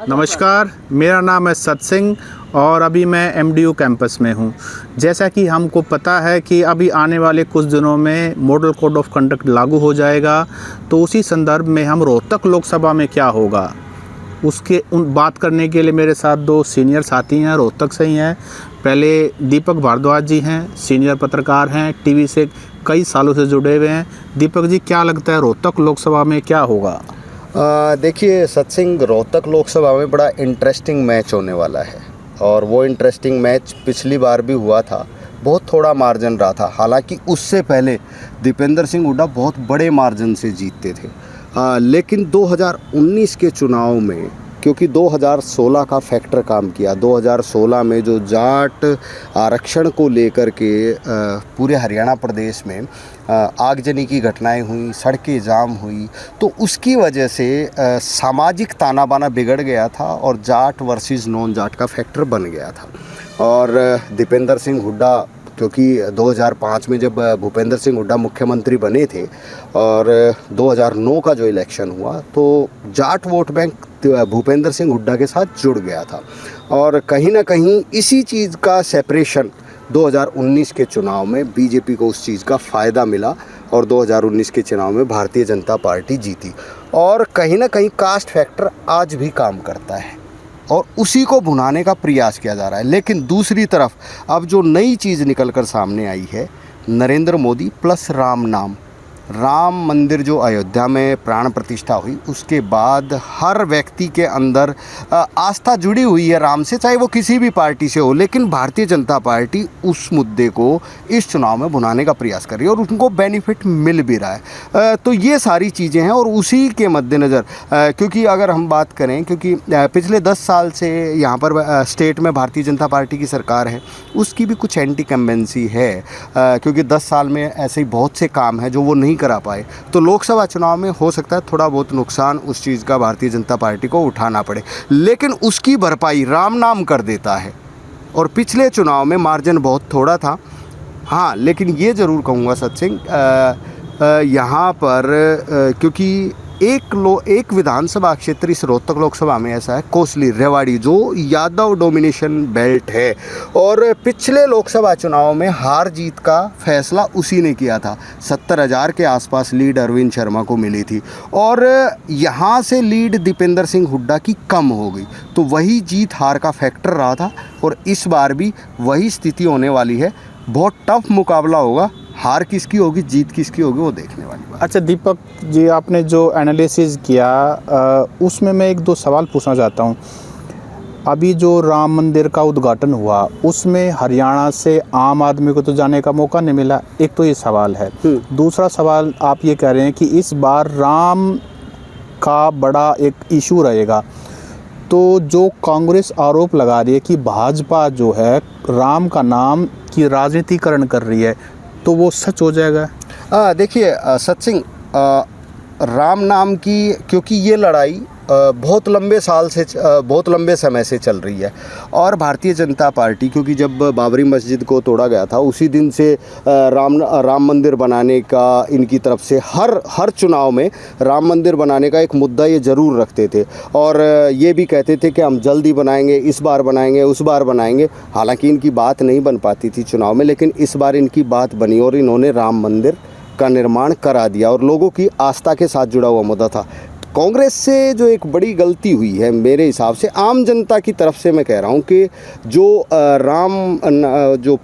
नमस्कार, मेरा नाम है सत्सिंह और अभी मैं एमडीयू कैंपस में हूँ। जैसा कि हमको पता है कि अभी आने वाले कुछ दिनों में मॉडल कोड ऑफ कंडक्ट लागू हो जाएगा, तो उसी संदर्भ में हम रोहतक लोकसभा में क्या होगा उसके बात करने के लिए मेरे साथ दो सीनियर साथी हैं, रोहतक से ही हैं। पहले दीपक भारद्वाज जी हैं, सीनियर पत्रकार हैं, टीवी से कई सालों से जुड़े हुए हैं। दीपक जी, क्या लगता है रोहतक लोकसभा में क्या होगा? देखिए सत्सिंह, रोहतक लोकसभा में बड़ा इंटरेस्टिंग मैच होने वाला है और वो इंटरेस्टिंग मैच पिछली बार भी हुआ था। बहुत थोड़ा मार्जिन रहा था, हालांकि उससे पहले दीपेंद्र सिंह हुड्डा बहुत बड़े मार्जिन से जीतते थे। लेकिन 2019 के चुनाव में, क्योंकि 2016 का फैक्टर काम किया, 2016 में जो जाट आरक्षण को लेकर के पूरे हरियाणा प्रदेश में आगजनी की घटनाएं हुई, सड़कें जाम हुई, तो उसकी वजह से सामाजिक ताना बाना बिगड़ गया था और जाट वर्सेस नॉन जाट का फैक्टर बन गया था। और दीपेंद्र सिंह हुड्डा, क्योंकि 2005 में जब भूपेंद्र सिंह हुड्डा मुख्यमंत्री बने थे और 2009 का जो इलेक्शन हुआ, तो जाट वोट बैंक भूपेंद्र सिंह हुड्डा के साथ जुड़ गया था और कहीं ना कहीं इसी चीज़ का सेपरेशन 2019 के चुनाव में बीजेपी को उस चीज़ का फ़ायदा मिला और 2019 के चुनाव में भारतीय जनता पार्टी जीती। और कहीं ना कहीं कास्ट फैक्टर आज भी काम करता है और उसी को भुनाने का प्रयास किया जा रहा है। लेकिन दूसरी तरफ अब जो नई चीज़ निकल कर सामने आई है, नरेंद्र मोदी प्लस राम नाम। राम मंदिर जो अयोध्या में प्राण प्रतिष्ठा हुई, उसके बाद हर व्यक्ति के अंदर आस्था जुड़ी हुई है राम से, चाहे वो किसी भी पार्टी से हो। लेकिन भारतीय जनता पार्टी उस मुद्दे को इस चुनाव में भुनाने का प्रयास कर रही है और उनको बेनिफिट मिल भी रहा है। तो ये सारी चीज़ें हैं और उसी के मद्देनज़र, क्योंकि अगर हम बात करें, क्योंकि पिछले 10 साल से यहाँ पर स्टेट में भारतीय जनता पार्टी की सरकार है, उसकी भी कुछ एंटी कम्बेंसी है, क्योंकि 10 साल में ऐसे ही बहुत से काम हैं जो वो नहीं करा पाए। तो लोकसभा चुनाव में हो सकता है थोड़ा बहुत नुकसान उस चीज़ का भारतीय जनता पार्टी को उठाना पड़े, लेकिन उसकी भरपाई राम नाम कर देता है। और पिछले चुनाव में मार्जिन बहुत थोड़ा था। हाँ, लेकिन ये ज़रूर कहूँगा सत्सिंह, यहाँ पर क्योंकि एक विधानसभा क्षेत्र इस रोहतक लोकसभा में ऐसा है, कोसली रेवाड़ी, जो यादव डोमिनेशन बेल्ट है और पिछले लोकसभा चुनाव में हार जीत का फैसला उसी ने किया था। 70,000 के आसपास लीड अरविंद शर्मा को मिली थी और यहाँ से लीड दीपेंद्र सिंह हुड्डा की कम हो गई, तो वही जीत हार का फैक्टर रहा था और इस बार भी वही स्थिति होने वाली है। बहुत टफ मुकाबला होगा, हार किसकी होगी जीत किसकी होगी वो देखने वाली बात। अच्छा दीपक जी, आपने जो एनालिसिस किया उसमें मैं एक दो सवाल पूछना चाहता हूँ। अभी जो राम मंदिर का उद्घाटन हुआ, उसमें हरियाणा से आम आदमी को तो जाने का मौका नहीं मिला, एक तो ये सवाल है। दूसरा सवाल, आप ये कह रहे हैं कि इस बार राम का बड़ा एक इशू रहेगा, तो जो कांग्रेस आरोप लगा रही है कि भाजपा जो है राम का नाम की राजनीतिकरण कर रही है, तो वो सच हो जाएगा? देखिए सत्सिंह, राम नाम की, क्योंकि ये लड़ाई बहुत लंबे समय से चल रही है और भारतीय जनता पार्टी, क्योंकि जब बाबरी मस्जिद को तोड़ा गया था उसी दिन से राम मंदिर बनाने का इनकी तरफ से हर चुनाव में राम मंदिर बनाने का एक मुद्दा ये ज़रूर रखते थे और ये भी कहते थे कि हम जल्दी बनाएंगे, इस बार बनाएंगे, उस बार बनाएंगे। हालांकि इनकी बात नहीं बन पाती थी चुनाव में, लेकिन इस बार इनकी बात बनी और इन्होंने राम मंदिर का निर्माण करा दिया और लोगों की आस्था के साथ जुड़ा हुआ मुद्दा था। कांग्रेस से जो एक बड़ी गलती हुई है मेरे हिसाब से, आम जनता की तरफ से मैं कह रहा हूँ कि जो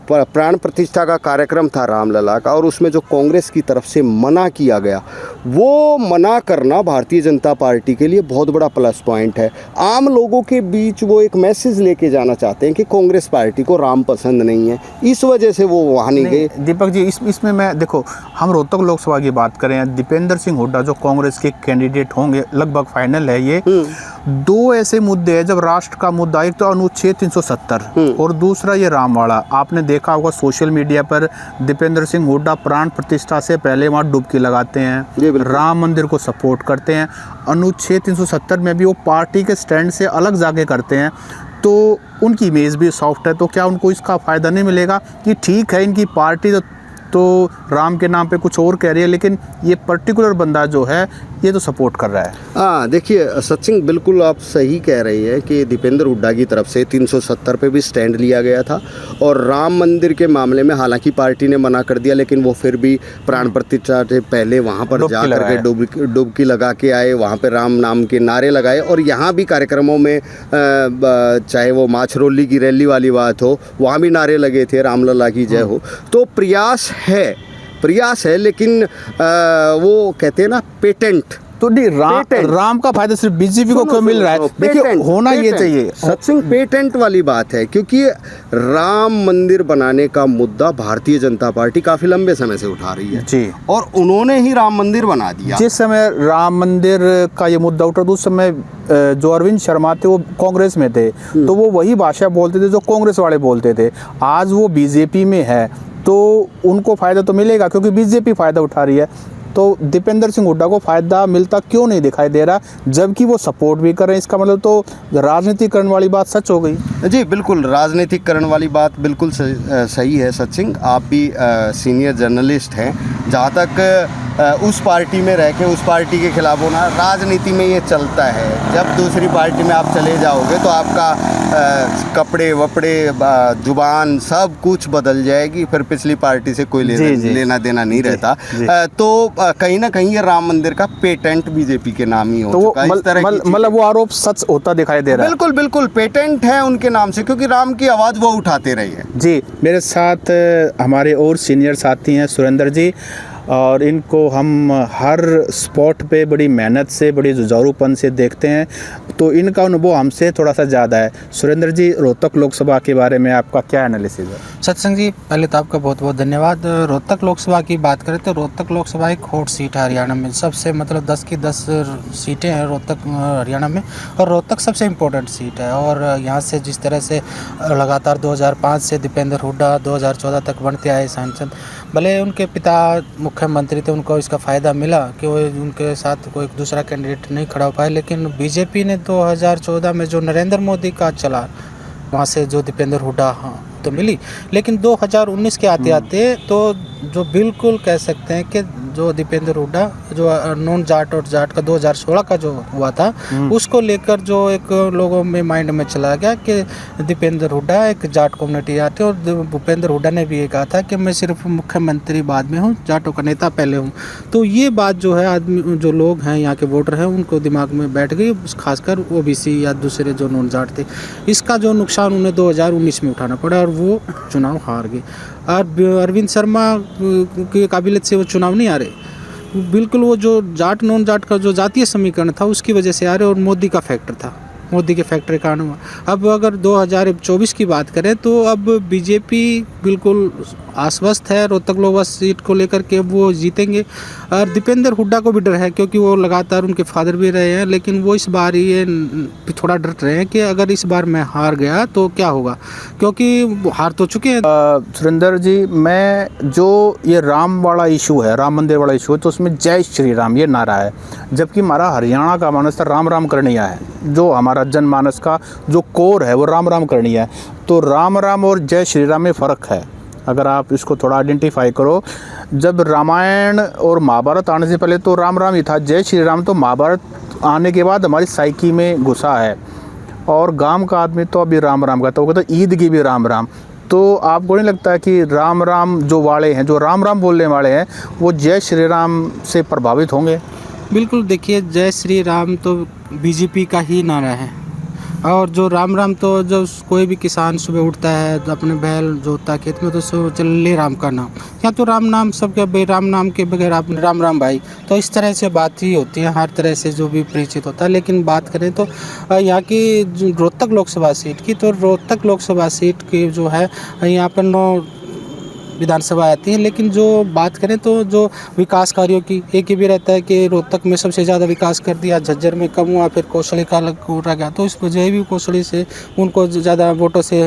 प्राण प्रतिष्ठा का कार्यक्रम था रामलला का, और उसमें जो कांग्रेस की तरफ से मना किया गया, वो मना करना भारतीय जनता पार्टी के लिए बहुत बड़ा प्लस पॉइंट है। आम लोगों के बीच वो एक मैसेज लेके जाना चाहते हैं कि कांग्रेस पार्टी को राम पसंद नहीं है, इस वजह से वो वहाँ नहीं गए। दीपक जी, इसमें मैं देखो, हम रोहतक लोकसभा की बात करें, दीपेंद्र सिंह हुड्डा जो कांग्रेस के कैंडिडेट होंगे, लगभग फाइनल है ये। दो ऐसे मुद्दे हैं जब राष्ट्र का मुद्दा, एक तो अनुच्छेद 370 और दूसरा ये रामवाड़ा। आपने देखा होगा सोशल मीडिया पर दीपेंद्र सिंह हुड्डा प्राण प्रतिष्ठा से पहले वहाँ डुबकी लगाते हैं, राम मंदिर को सपोर्ट करते हैं। अनुच्छेद 370 में भी वो पार्टी के स्टैंड से अलग जाके करते हैं, तो उनकी इमेज भी सॉफ्ट है। तो क्या उनको इसका फ़ायदा नहीं मिलेगा कि ठीक है, इनकी पार्टी तो तो राम के नाम पे कुछ और कह रही है, लेकिन ये पर्टिकुलर बंदा जो है ये तो सपोर्ट कर रहा है। हाँ देखिए सत्सिंग, बिल्कुल आप सही कह रही हैं कि दीपेंद्र हुड्डा की तरफ से 370 पे भी स्टैंड लिया गया था, और राम मंदिर के मामले में हालांकि पार्टी ने मना कर दिया, लेकिन वो फिर भी प्राण प्रतिष्ठा से पहले वहाँ पर जा करके डुबकी लगा के आए, वहाँ पे राम नाम के नारे लगाए, और यहाँ भी कार्यक्रमों में चाहे वो माछरोली की रैली वाली बात हो, वहाँ भी नारे लगे थे रामलला की जय हो। तो प्रयास है, लेकिन वो कहते हैं ना पेटेंट, तो नहीं राम का फायदा सिर्फ बीजेपी को क्यों मिल रहा है? देखिए होना ये चाहिए सत्सिंग, पेटेंट वाली बात है, क्योंकि राम मंदिर बनाने का मुद्दा भारतीय जनता पार्टी काफी लंबे समय से उठा रही है जी, और उन्होंने ही राम मंदिर बना दिया। जिस समय राम मंदिर का ये मुद्दा उठा, उस समय जो अरविंद शर्मा थे वो कांग्रेस में थे, तो वो वही भाषा बोलते थे जो कांग्रेस वाले बोलते थे। आज वो बीजेपी में है तो उनको फ़ायदा तो मिलेगा, क्योंकि बीजेपी फ़ायदा उठा रही है। तो दीपेंद्र सिंह हुड्डा को फ़ायदा मिलता क्यों नहीं दिखाई दे रहा, जबकि वो सपोर्ट भी कर रहे हैं? इसका मतलब तो राजनीतिकरण वाली बात सच हो गई। जी बिल्कुल, राजनीतिकरण वाली बात बिल्कुल सही है सचिन, आप भी सीनियर जर्नलिस्ट हैं। जहाँ तक उस पार्टी में रह के उस पार्टी के खिलाफ होना, राजनीति में ये चलता है। जब दूसरी पार्टी में आप चले जाओगे तो आपका कपड़े वपड़े जुबान सब कुछ बदल जाएगी, फिर पिछली पार्टी से कोई लेना देना नहीं रहता। तो कहीं ना कहीं ये राम मंदिर का पेटेंट बीजेपी के नाम ही हो चुका है। इस तरह मतलब वो आरोप सच होता दिखाई दे रहा है। बिल्कुल बिल्कुल, पेटेंट है उनके नाम से, क्योंकि राम की आवाज़ वो उठाते रहे हैं। जी, मेरे साथ हमारे और सीनियर साथी हैं सुरेंद्र जी, और इनको हम हर स्पॉट पे बड़ी मेहनत से, बड़ी जुझारूपन से देखते हैं, तो इनका अनुभव हमसे थोड़ा सा ज़्यादा है। सुरेंद्र जी, रोहतक लोकसभा के बारे में आपका क्या एनालिसिस है? सत्संग जी, पहले तो आपका बहुत बहुत धन्यवाद। रोहतक लोकसभा की बात करें तो रोहतक लोकसभा एक हॉट सीट है हरियाणा में। सबसे मतलब 10 की 10 सीटें हैं रोहतक हरियाणा में, और रोहतक सबसे इम्पोर्टेंट सीट है। और यहाँ से जिस तरह से लगातार 2005 से दीपेंद्र हुड्डा 2014 तक बनते आए सांसद, भले उनके पिता मुख्यमंत्री थे, उनको इसका फ़ायदा मिला कि वो उनके साथ कोई दूसरा कैंडिडेट नहीं खड़ा हो पाया, लेकिन बीजेपी ने 2014 में जो नरेंद्र मोदी का चला, वहाँ से जो दीपेंद्र हुड्डा तो मिली, लेकिन 2019 के आते आते तो जो बिल्कुल कह सकते हैं कि जो दीपेंद्र हुड्डा जो नॉन जाट और जाट का 2016 का जो हुआ था, उसको लेकर जो एक लोगों में माइंड में चला गया कि दीपेंद्र हुड्डा एक जाट कम्युनिटी आती है। और भूपेंद्र हुड्डा ने भी ये कहा था कि मैं सिर्फ मुख्यमंत्री बाद में हूँ, जाटों का नेता पहले हूँ। तो ये बात जो है आदमी जो लोग हैं यहाँ के वोटर हैं उनको दिमाग में बैठ गई, खासकर OBC या दूसरे जो नॉन जाट थे। इसका जो नुकसान उन्हें 2019 में उठाना पड़ा और वो चुनाव हार गए। और अरविंद शर्मा की काबिलियत से वो चुनाव नहीं आ रहे, बिल्कुल वो जो जाट नॉन जाट का जो जातीय समीकरण था उसकी वजह से आ रहे, और मोदी का फैक्टर था, मोदी के फैक्टर के कारण हुआ। अब अगर 2024 की बात करें तो अब बीजेपी बिल्कुल आश्वस्त है रोहतक लोकसभा सीट को लेकर के वो जीतेंगे। और दीपेंद्र हुड्डा को भी डर है, क्योंकि वो लगातार उनके फादर भी रहे हैं, लेकिन वो इस बार ये थोड़ा डर रहे हैं कि अगर इस बार मैं हार गया तो क्या होगा, क्योंकि हार तो चुके हैं। सुरेंद्र जी, मैं जो ये राम वाला इशू है, राम मंदिर वाला इशू है, तो उसमें जय श्री राम ये नारा है, जबकि हमारा हरियाणा का मानस था राम राम करनिया है। जो हमारा जनमानस का जो कोर है वो राम राम करनिया है। तो राम राम और जय श्री राम में फ़र्क है, अगर आप इसको थोड़ा आइडेंटिफाई करो। जब रामायण और महाभारत आने से पहले तो राम राम ही था, जय श्री राम तो महाभारत आने के बाद हमारी साइकी में घुसा है। और गांव का आदमी तो अभी राम राम का, तो वो कहता ईद की भी राम राम। तो आपको नहीं लगता कि राम राम जो वाले हैं, जो राम राम बोलने वाले हैं, वो जय श्री राम से प्रभावित होंगे? बिल्कुल, देखिए जय श्री राम तो बीजेपी का ही नारा है, और जो राम राम तो जब कोई भी किसान सुबह उठता है तो अपने बैल जोतता है खेत में तो चल ले राम का नाम, या तो राम नाम सबके राम नाम के बगैर आप राम राम भाई, तो इस तरह से बात ही होती है हर तरह से जो भी परिचित होता है। लेकिन बात करें तो यहाँ की रोहतक लोकसभा सीट की, तो रोहतक लोकसभा सीट की जो है यहाँ पर 9 विधानसभा आती है, लेकिन जो बात करें तो जो विकास कार्यों की, एक ही भी रहता है कि रोहतक में सबसे ज़्यादा विकास कर दिया, झज्जर में कम हुआ, फिर कौशली का अलग रह गया, तो इस वजह भी कौशली से उनको ज़्यादा वोटों से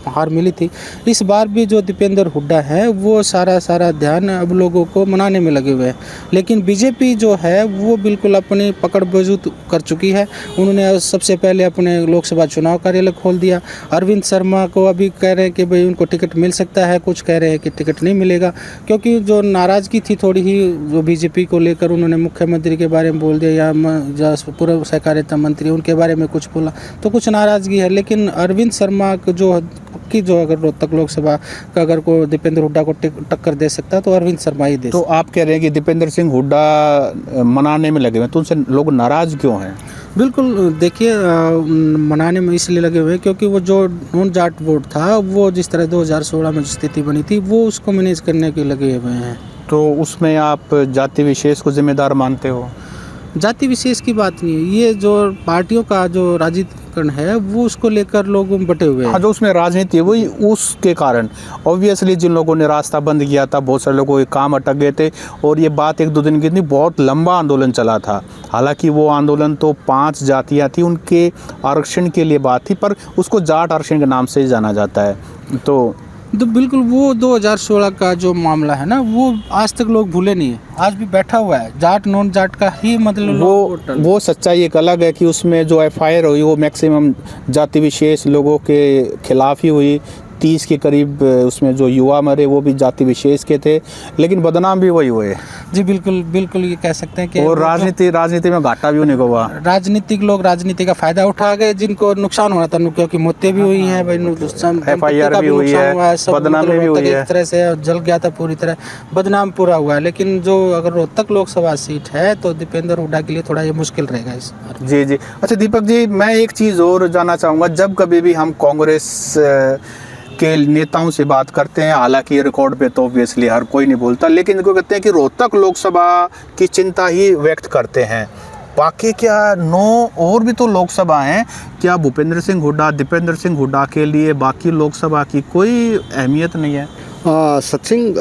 हार मिली थी। इस बार भी जो दीपेंद्र हुड्डा है वो सारा ध्यान अब लोगों को मनाने में लगे हुए हैं, लेकिन बीजेपी जो है वो बिल्कुल अपनी पकड़ मजबूत कर चुकी है। उन्होंने सबसे पहले अपने लोकसभा चुनाव कार्यालय खोल दिया। अरविंद शर्मा को अभी कह रहे हैं कि भाई उनको टिकट मिल सकता है, कुछ कह रहे हैं कि टिकट नहीं मिलेगा, क्योंकि जो नाराज़गी थी थोड़ी ही जो बीजेपी को लेकर, उन्होंने मुख्यमंत्री के बारे में बोल दिया या जो पूर्व सहकारिता मंत्री उनके बारे में कुछ बोला, तो कुछ नाराज़गी है। लेकिन अरविंद शर्मा जो अगर रोहतक लोकसभा का अगर को दीपेंद्र हुड्डा को टक्कर दे सकता है तो अरविंद शर्मा ही दे तो आप कह रहे हैं कि दीपेंद्र सिंह हुड्डा मनाने में लगे हुए हैं, तो उनसे लोग नाराज़ क्यों हैं? बिल्कुल, देखिए मनाने में इसलिए लगे हुए हैं क्योंकि वो जो नॉन जाट वोट था, वो जिस तरह 2016 में स्थिति बनी थी, वो उसको मैनेज करने के लगे हुए हैं। तो उसमें आप जाति विशेष को जिम्मेदार मानते हो? जाति विशेष की बात नहीं है, ये जो पार्टियों का जो राजनीतिकरण है वो उसको लेकर लोग बटे हुए हैं। हाँ, जो उसमें राजनीति है वही उसके कारण ऑब्वियसली जिन लोगों ने रास्ता बंद किया था, बहुत सारे लोगों के काम अटक गए थे और ये बात 1-2 दिन की नहीं, बहुत लंबा आंदोलन चला था। हालांकि वो आंदोलन तो 5 जातियाँ थी, उनके आरक्षण के लिए बात थी, पर उसको जाट आरक्षण के नाम से ही जाना जाता है। तो बिल्कुल वो 2016 का जो मामला है ना, वो आज तक लोग भूले नहीं है, आज भी बैठा हुआ है। जाट नॉन जाट का ही मतलब वो सच्चाई एक अलग है कि उसमें जो एफआईआर हुई वो मैक्सिमम जाति विशेष लोगों के खिलाफ ही हुई। 30 के करीब उसमें जो युवा मरे वो भी जाति विशेष के थे, लेकिन बदनाम भी वही हुए। जी बिल्कुल बिल्कुल, ये कह सकते हैं कि और राजनीति में घाटा भी होने को हुआ। राजनीतिक लोग राजनीति का फायदा उठा गए, जिनको नुकसान हो रहा था, क्योंकि मौतें भी हुई हैं भाई, एफआईआर भी हुई है, बदनामी भी हुई है, एक तरह से जल गया था पूरी तरह, बदनाम पूरा हुआ है। लेकिन जो अगर रोहतक लोकसभा सीट है तो दीपेंद्र हुड्डा के लिए थोड़ा ये मुश्किल रहेगा इस बार। जी जी। अच्छा दीपक जी, मैं एक चीज़ और जानना चाहूँगा, जब कभी भी हम कांग्रेस के नेताओं से बात करते हैं, हालांकि रिकॉर्ड पे तो ऑब्वियसली हर कोई नहीं बोलता, लेकिन इनको कहते हैं कि रोहतक लोकसभा की चिंता ही व्यक्त करते हैं। बाकी क्या 9 और भी तो लोकसभा हैं, क्या भूपेंद्र सिंह हुड्डा, दीपेंद्र सिंह हुड्डा के लिए बाकी लोकसभा की कोई अहमियत नहीं है? सचिन,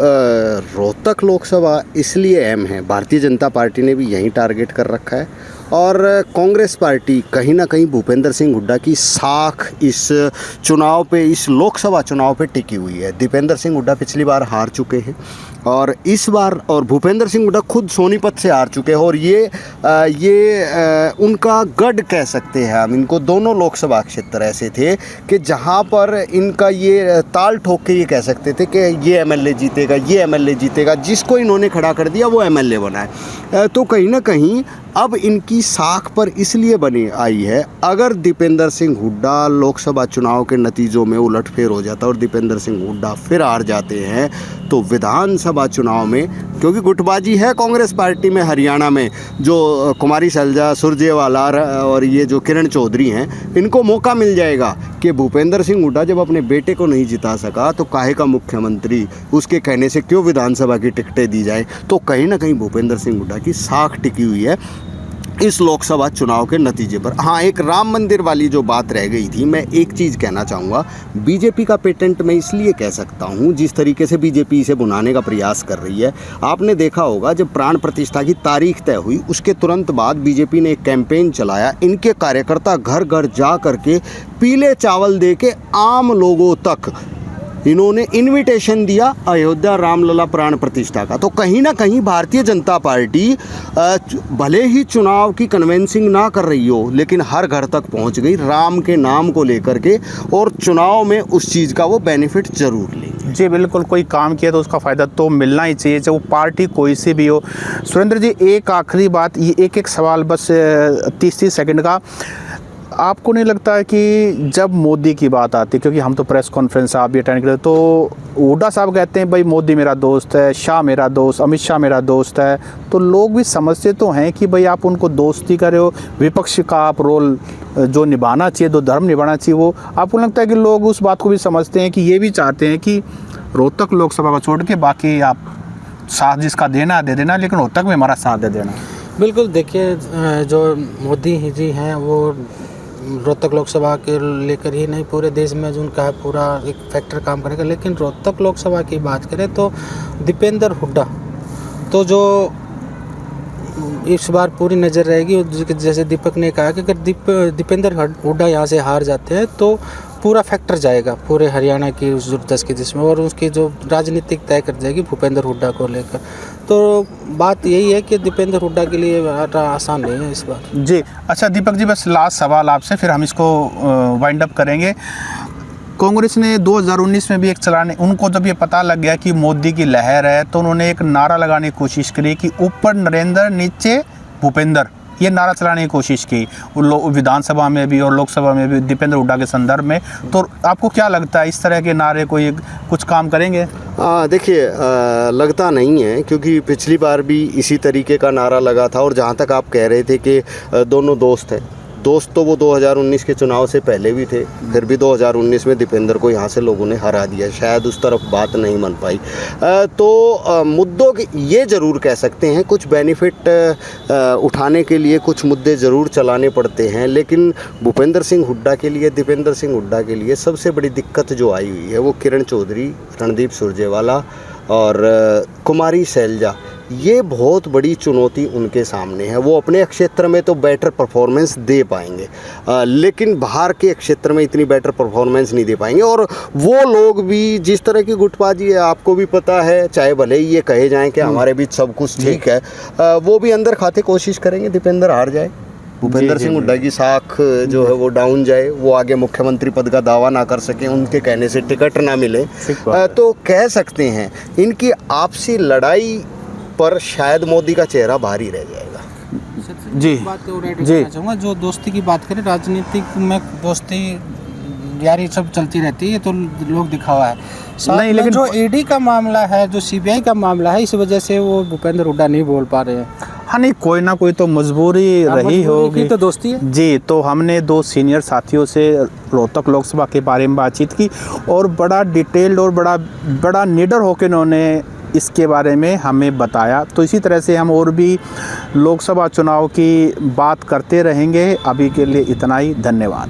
रोहतक लोकसभा इसलिए अहम है, भारतीय जनता पार्टी ने भी यही टारगेट कर रखा है और कांग्रेस पार्टी कहीं ना कहीं भूपेंद्र सिंह हुड्डा की साख इस चुनाव पे, इस लोकसभा चुनाव पे टिकी हुई है। दीपेंद्र सिंह हुड्डा पिछली बार हार चुके हैं और इस बार, और भूपेंद्र सिंह हुड्डा खुद सोनीपत से हार चुके हैं और ये उनका गढ़ कह सकते हैं हम इनको। दोनों लोकसभा क्षेत्र ऐसे थे कि जहां पर इनका ये ताल ठोक के ये कह सकते थे कि ये एमएलए जीतेगा, ये एमएलए जीतेगा, जिसको इन्होंने खड़ा कर दिया वो एमएलए बना है। तो कहीं ना कहीं अब इनकी साख पर इसलिए बनी आई है, अगर दीपेंद्र सिंह हुड्डा लोकसभा चुनाव के नतीजों में उलटफेर हो जाता और दीपेंद्र सिंह हुड्डा फिर हार जाते हैं तो विधानसभा चुनाव में, क्योंकि गुटबाजी है कांग्रेस पार्टी में हरियाणा में, जो कुमारी सैलजा, सुरजेवाला और ये जो किरण चौधरी हैं, इनको मौका मिल जाएगा कि भूपेंद्र सिंह हुड्डा जब अपने बेटे को नहीं जिता सका तो काहे का मुख्यमंत्री, उसके कहने से क्यों विधानसभा की टिकटें दी जाए। तो कहीं ना कहीं भूपेंद्र सिंह हुड्डा की साख टिकी हुई है इस लोकसभा चुनाव के नतीजे पर। हाँ, एक राम मंदिर वाली जो बात रह गई थी, मैं एक चीज़ कहना चाहूँगा, बीजेपी का पेटेंट मैं इसलिए कह सकता हूँ, जिस तरीके से बीजेपी इसे बुनाने का प्रयास कर रही है। आपने देखा होगा जब प्राण प्रतिष्ठा की तारीख तय हुई उसके तुरंत बाद बीजेपी ने एक कैंपेन चलाया, इनके कार्यकर्ता घर घर जा करके पीले चावल दे के आम लोगों तक इन्होंने इनविटेशन दिया अयोध्या रामलला प्राण प्रतिष्ठा का। तो कहीं ना कहीं भारतीय जनता पार्टी भले ही चुनाव की कन्वेंसिंग ना कर रही हो, लेकिन हर घर तक पहुंच गई राम के नाम को लेकर के, और चुनाव में उस चीज़ का वो बेनिफिट जरूर लेंगे। जी बिल्कुल, कोई काम किया तो उसका फ़ायदा तो मिलना ही चाहिए, चाहे वो पार्टी कोई सी भी हो। सुरेंद्र जी, एक आखिरी बात, ये एक सवाल बस 30-30 सेकंड का, आपको नहीं लगता है कि जब मोदी की बात आती है, क्योंकि हम तो प्रेस कॉन्फ्रेंस आप भी अटेंड करते, तो हुड्डा साहब कहते हैं भाई मोदी मेरा दोस्त है, शाह मेरा दोस्त, अमित शाह मेरा दोस्त है, तो लोग भी समझते तो हैं कि भाई आप उनको दोस्ती कर रहे हो, विपक्ष का आप रोल जो निभाना चाहिए, जो धर्म निभाना चाहिए, वो आपको लगता है कि लोग उस बात को भी समझते हैं कि ये भी चाहते हैं कि रोहतक लोकसभा को छोड़ के बाकी आप साथ जिसका देना दे देना, लेकिन रोहतक में हमारा साथ दे देना? बिल्कुल, देखिए जो मोदी जी हैं वो रोहतक लोकसभा के लेकर ही नहीं, पूरे देश में जो उनका पूरा एक फैक्टर काम करेगा। लेकिन रोहतक लोकसभा की बात करें तो दीपेंद्र हुड्डा तो जो इस बार पूरी नज़र रहेगी, जैसे दीपक ने कहा कि अगर दीपेंद्र हुड्डा यहाँ से हार जाते हैं तो पूरा फैक्टर जाएगा पूरे हरियाणा की उस 10 की जिसमें, और उसकी जो राजनीतिक तय कर जाएगी भूपेंद्र हुड्डा को लेकर। तो बात यही है कि दीपेंद्र हुड्डा के लिए आसान नहीं है इस बार। जी अच्छा दीपक जी, बस लास्ट सवाल आपसे, फिर हम इसको वाइंड अप करेंगे। कांग्रेस ने 2019 में भी एक चलाने, उनको जब ये पता लग गया कि मोदी की लहर है तो उन्होंने एक नारा लगाने की कोशिश करी कि ऊपर नरेंद्र नीचे भूपेंद्र, ये नारा चलाने की कोशिश की विधानसभा में भी और लोकसभा में भी दीपेंद्र हुड्डा के संदर्भ में। तो आपको क्या लगता है इस तरह के नारे कोई कुछ काम करेंगे? देखिए, लगता नहीं है, क्योंकि पिछली बार भी इसी तरीके का नारा लगा था। और जहाँ तक आप कह रहे थे कि दोनों दोस्त हैं, दोस्त तो वो 2019 के चुनाव से पहले भी थे, फिर भी 2019 में दीपेंद्र को यहाँ से लोगों ने हरा दिया, शायद उस तरफ बात नहीं बन पाई। तो मुद्दों की ये ज़रूर कह सकते हैं, कुछ बेनिफिट उठाने के लिए कुछ मुद्दे ज़रूर चलाने पड़ते हैं, लेकिन भूपेंद्र सिंह हुड्डा के लिए, दीपेंद्र सिंह हुड्डा के लिए सबसे बड़ी दिक्कत जो आई हुई है वो किरण चौधरी, रणदीप सुरजेवाला और कुमारी शैलजा, ये बहुत बड़ी चुनौती उनके सामने है। वो अपने क्षेत्र में तो बेटर परफॉर्मेंस दे पाएंगे, लेकिन बाहर के क्षेत्र में इतनी बेटर परफॉर्मेंस नहीं दे पाएंगे। और वो लोग भी जिस तरह की गुटबाजी है, आपको भी पता है, चाहे भले ही ये कहे जाएं कि हमारे बीच सब कुछ ठीक है, वो भी अंदर खाते कोशिश करेंगे दीपेंद्र हार जाए, भूपेंद्र सिंह हुड्डा की साख जो है वो डाउन जाए, वो आगे मुख्यमंत्री पद का दावा ना कर सके, उनके कहने से टिकट ना मिले। तो कह सकते हैं इनकी आपसी लड़ाई पर शायद मोदी का चेहरा भारी रह जाएगा। जी बात और ऐड करना चाहूँगा, जो दोस्ती की बात करें, राजनीतिक में दोस्ती यारी सब चलती रहती है, ये तो लोग दिखावा है नहीं, लेकिन जो ईडी का मामला है, जो सीबीआई का मामला है, इस वजह से वो भूपेंद्र हुड्डा नहीं बोल पा रहे हैं। हाँ, नहीं, कोई ना कोई तो मजबूरी रही होगी, तो दोस्ती है जी। तो हमने 2 सीनियर साथियों से रोहतक लोकसभा के बारे में बातचीत की और बड़ा डिटेल्ड और बड़ा निडर होकर उन्होंने इसके बारे में हमें बताया। तो इसी तरह से हम और भी लोकसभा चुनाव की बात करते रहेंगे। अभी के लिए इतना ही, धन्यवाद।